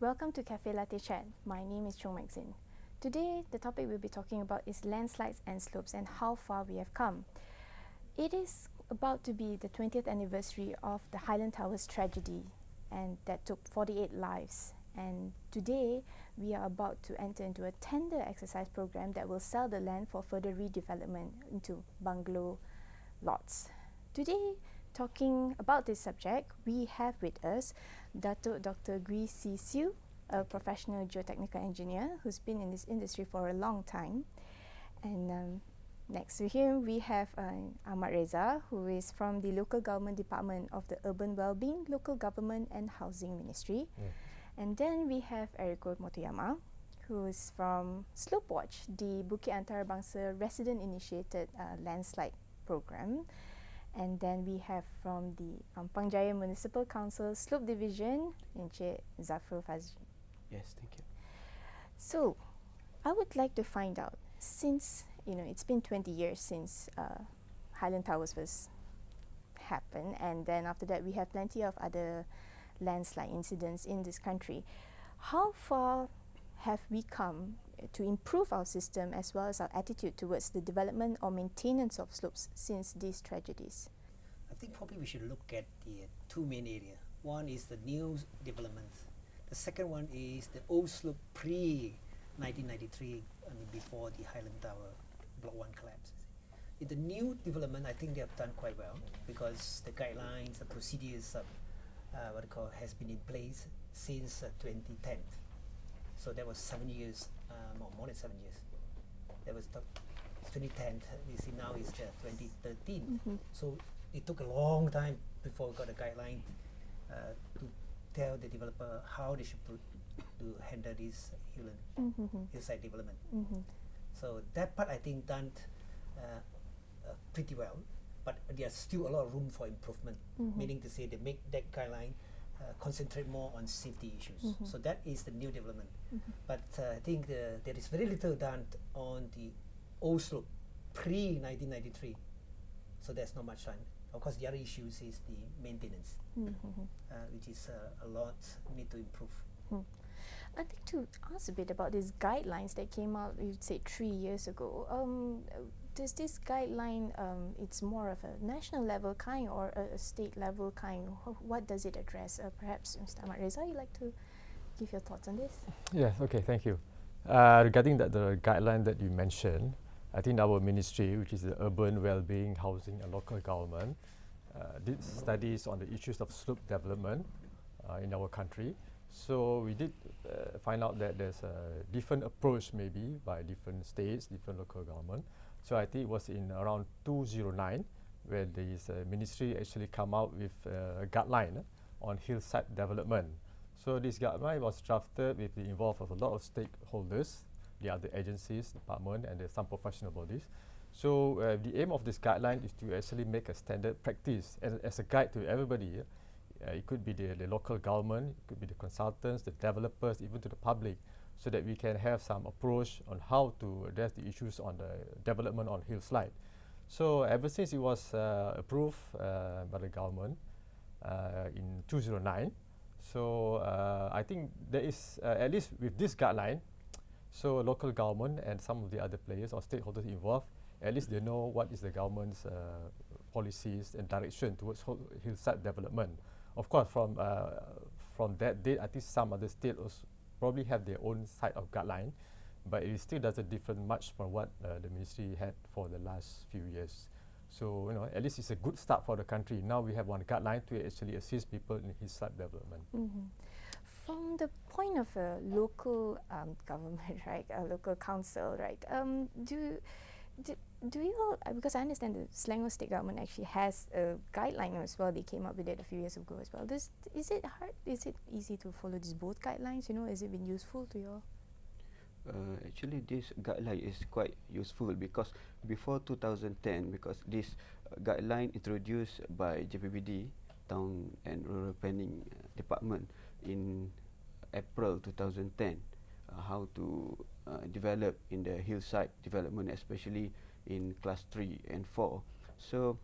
Welcome to Cafe Latte Chat. My name is Choong Zhin. Today, the topic we'll be talking about is landslides and slopes and how far we have come. It is about to be the 20th anniversary of the Highland Towers tragedy, and that took 48 lives. And today, we are about to enter into a tender exercise program that will sell the land for further redevelopment into bungalow lots. Today, talking about this subject, we have with us Dr Gue See Sew, a professional geotechnical engineer who's been in this industry for a long time. And next to him, we have Ahmad Redza, who is from the Local Government Department of the Urban Wellbeing, Local Government and Housing Ministry. And then we have Eriko Motoyama, who is from SlopeWatch, the Bukit Antarabangsa resident-initiated landslide program. And then we have from the Ampang Jaya Municipal Council Slope Division, Encik Zafrul Fazli. Yes, thank you. So, I would like to find out, since it's been 20 years since Highland Towers was happened, and then after that we have plenty of other landslide incidents in this country. How far have we come to improve our system as well as our attitude towards the development or maintenance of slopes since these tragedies? I think probably we should look at the two main areas. One is the new development. The second one is the old slope pre-1993, before the Highland Tower Block 1 collapse. In the new development, I think they have done quite well because the guidelines, the procedures, has been in place since 2010. So that was 7 years, more than 7 years. That was 2010. You see, now it's 2013. So it took a long time before we got a guideline to tell the developer how they should to handle this hillside development. So that part I think done pretty well, but there's still a lot of room for improvement. Meaning to say they make that guideline concentrate more on safety issues. So that is the new development. But I think there is very little done on the old slope pre-1993. So there's not much done. Of course, the other issues is the maintenance, which is a lot need to improve. I'd like to ask a bit about these guidelines that came out, you'd say 3 years ago. Does this guideline, it's more of a national level kind or a state level kind? What does it address? Perhaps Mr. Ahmad Redza, you'd like to give your thoughts on this? Yes, okay, thank you. Regarding the guideline that you mentioned, I think our ministry, which is the Urban Wellbeing, Housing and Local Government, did studies on the issues of slope development in our country. So we did find out that there's a different approach maybe by different states, different local government. So I think it was in around 2009 where this ministry actually come out with a guideline on hillside development. So this guideline was drafted with the involvement of a lot of stakeholders, the other agencies, department, and some professional bodies. So the aim of this guideline is to actually make a standard practice as a guide to everybody. It could be the local government, it could be the consultants, the developers, even to the public, so that we can have some approach on how to address the issues on the development on hillside. So ever since it was approved by the government in 2009, so I think there is, at least with this guideline, so local government and some of the other players or stakeholders involved, at least they know what is the government's policies and direction towards hillside development. Of course, from that date, I think some other states probably have their own side of guideline, but it still doesn't differ much from what the ministry had for the last few years. So at least it's a good start for the country. Now we have one guideline to actually assist people in hillside development. From the point of a local government, right, a local council, right, do you all, because I understand the Selangor state government actually has a guideline as well, they came up with it a few years ago as well. Is it hard, is it easy to follow these both guidelines, has it been useful to you all? Actually, this guideline is quite useful because before 2010, because this guideline introduced by JPBD, Town and Rural Planning Department in April 2010, how to develop in the hillside development, especially in class 3 and 4. So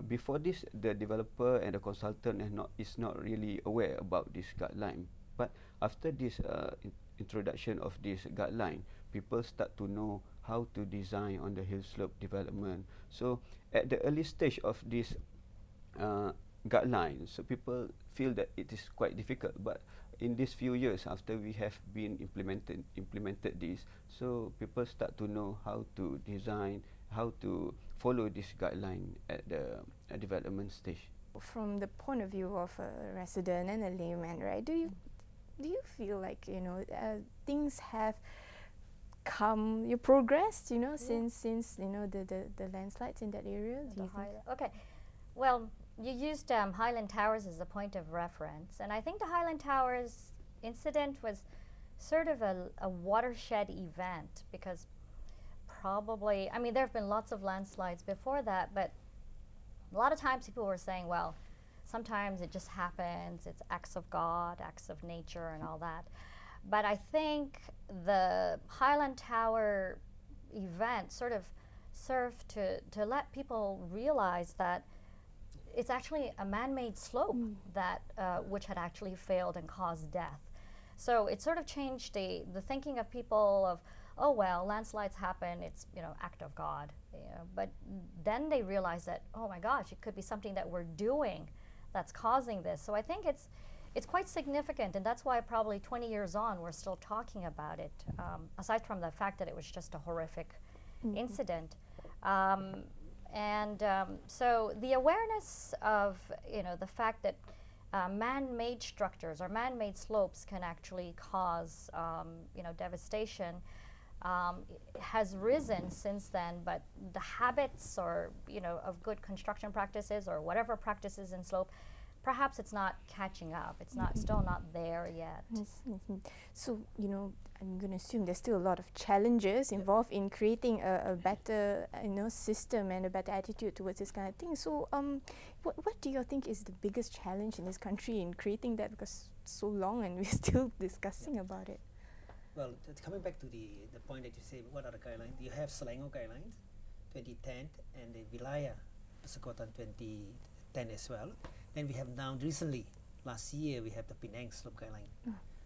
before this, the developer and the consultant is not really aware about this guideline. But after this introduction of this guideline, people start to know how to design on the hill slope development. So at the early stage of this guideline, so people feel that it is quite difficult, but in these few years after we have been implemented this, so people start to know how to design, how to follow this guideline at the development stage. From the point of view of a resident and a layman, right? Do you feel like things have you progressed, since the landslides in that area? Do you think? Okay, well, you used Highland Towers as a point of reference, and I think the Highland Towers incident was sort of a watershed event, because probably, I mean, there have been lots of landslides before that, but a lot of times people were saying, well, sometimes it just happens, it's acts of God, acts of nature and all that. But I think the Highland Tower event sort of served to let people realize that it's actually a man-made slope that which had actually failed and caused death. So it sort of changed the thinking of people of, oh well, landslides happen, it's act of God. But then they realized that, oh my gosh, it could be something that we're doing that's causing this. So I think it's quite significant, and that's why probably 20 years on we're still talking about it, aside from the fact that it was just a horrific incident. So the awareness of the fact that man-made structures or man-made slopes can actually cause devastation has risen since then, but the habits or of good construction practices or whatever practices in slope, perhaps it's not catching up. It's not still not there yet. So I'm going to assume there's still a lot of challenges involved in creating a better system and a better attitude towards this kind of thing. So what do you think is the biggest challenge in this country in creating that, because so long and we're still discussing about it? Well, coming back to the point that you say, what are the guidelines? You have Selangor guidelines, 2010, and the Wilayah Persekutuan 2010 as well. Then we have now recently, last year, we have the Penang slope guideline.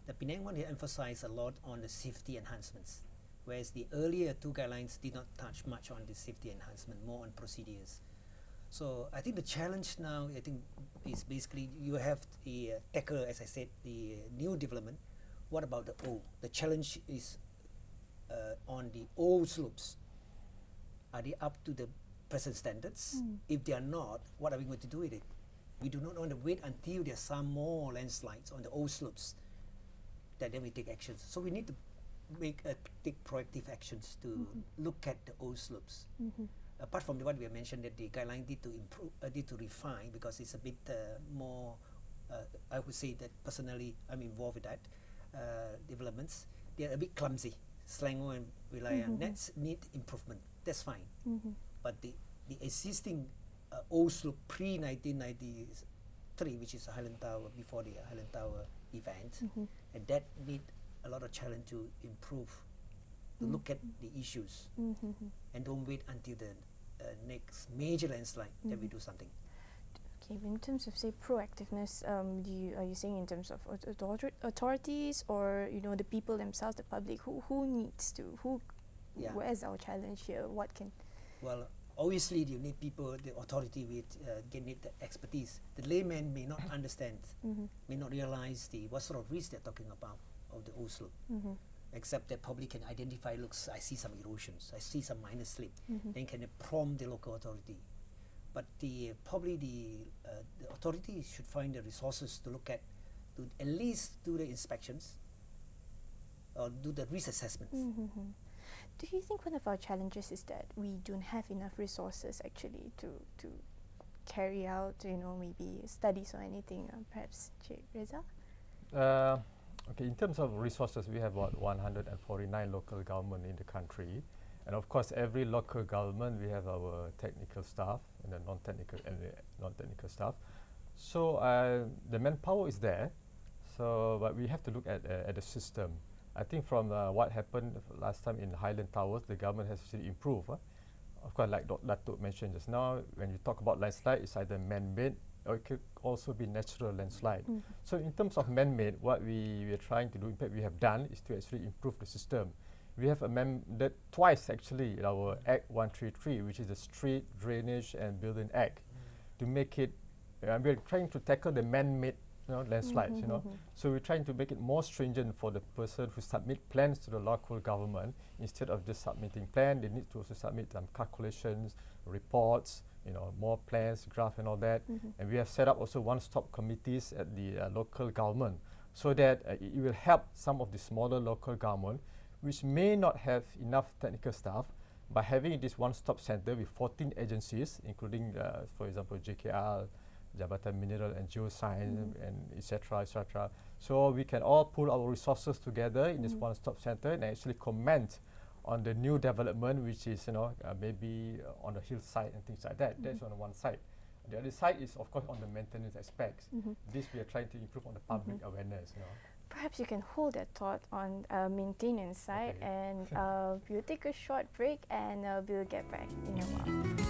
The Penang one emphasized a lot on the safety enhancements, whereas the earlier two guidelines did not touch much on the safety enhancement, more on procedures. So I think the challenge now, is basically you have the tackle, as I said, the new development. What about the old? The challenge is on the old slopes. Are they up to the present standards? If they are not, what are we going to do with it? We do not want to wait until there are some more landslides on the old slopes that then we take actions. So we need to take proactive actions to look at the old slopes. Apart from what we have mentioned, that the guideline need to improve, need to refine, because it's a bit more. I would say that personally, I'm involved with that. Developments, they are a bit clumsy. Selangor and Wilayah nets need improvement. That's fine. But the existing old slope pre-1993, which is a Highland Tower, before the Highland Tower event, and that need a lot of challenge to improve, to look at the issues, and don't wait until the next major landslide that we do something. Okay, in terms of, say, proactiveness, are you saying in terms of authorities or the people themselves, the public? Who needs to? Where's our challenge here? What can? Well, obviously you need people, the authority with need the expertise. The layman may not understand, may not realize what sort of risk they're talking about of the old slope. Except that probably can identify. Looks, I see some erosions. I see some minor slip. Then can prompt the local authority. But probably the authority should find the resources to look at, to at least do the inspections or do the risk assessments. Do you think one of our challenges is that we don't have enough resources actually to carry out maybe studies or anything? Perhaps Reza? Okay, in terms of resources, we have about 149 local government in the country. And of course, every local government, we have our technical staff and the non-technical staff. So the manpower is there. So, but we have to look at the system. I think from what happened last time in Highland Towers, the government has actually improved. Of course, like Dr. Datuk mentioned just now, when you talk about landslide, it's either man-made or it could also be natural landslide. So in terms of man-made, what we are trying to do, in fact we have done, is to actually improve the system. We have amended twice actually in our Act 133, which is the Street Drainage and Building Act, to make it, we're trying to tackle the man-made landslides, So we're trying to make it more stringent for the person who submit plans to the local government. Instead of just submitting plan, they need to also submit some calculations, reports, more plans, graph and all that. And we have set up also one-stop committees at the local government, so that it will help some of the smaller local government which may not have enough technical staff. By having this one-stop center with 14 agencies, including, for example, JKR, Jabatan Mineral and Geoscience, and etc., etc. So we can all pool our resources together in this one-stop center and actually comment on the new development, which is maybe on the hillside and things like that. That's on the one side. The other side is, of course, on the maintenance aspects. This we are trying to improve on the public awareness. Perhaps you can hold that thought on maintenance side, and we'll take a short break and we'll get back in a while.